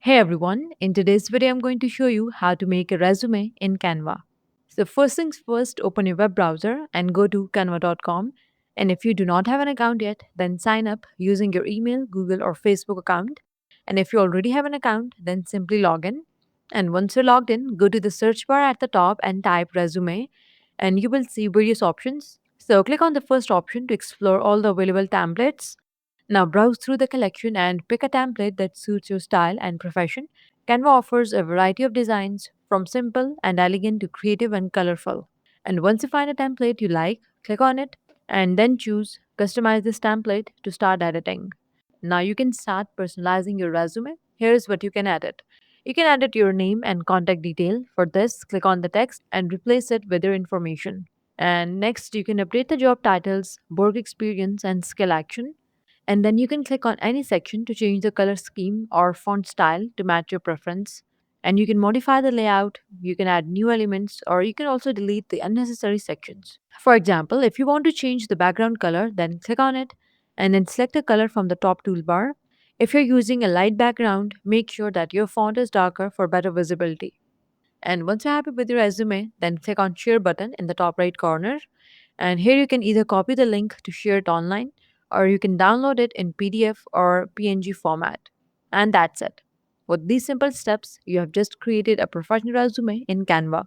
Hey everyone, in today's video, I'm going to show you how to make a resume in Canva. So, first things first, open your web browser and go to canva.com. And if you do not have an account yet, then sign up using your email, Google, or Facebook account. And if you already have an account, then simply log in. And once you're logged in, go to the search bar at the top and type resume, and you will see various options. So, click on the first option to explore all the available templates. Now browse through the collection and pick a template that suits your style and profession. Canva offers a variety of designs from simple and elegant to creative and colorful. And once you find a template you like, click on it and then choose Customize this template to start editing. Now you can start personalizing your resume. Here's what you can edit. You can edit your name and contact detail. For this, click on the text and replace it with your information. And next, you can update the job titles, work experience, and skill action. And then you can click on any section to change the color scheme or font style to match your preference. And you can modify the layout, you can add new elements, or you can also delete the unnecessary sections. For example, if you want to change the background color, then click on it and then select a color from the top toolbar. If you're using a light background, make sure that your font is darker for better visibility. And once you're happy with your resume, then click on share button in the top right corner. And here you can either copy the link to share it online or you can download it in PDF or PNG format. And that's it. With these simple steps, you have just created a professional resume in Canva.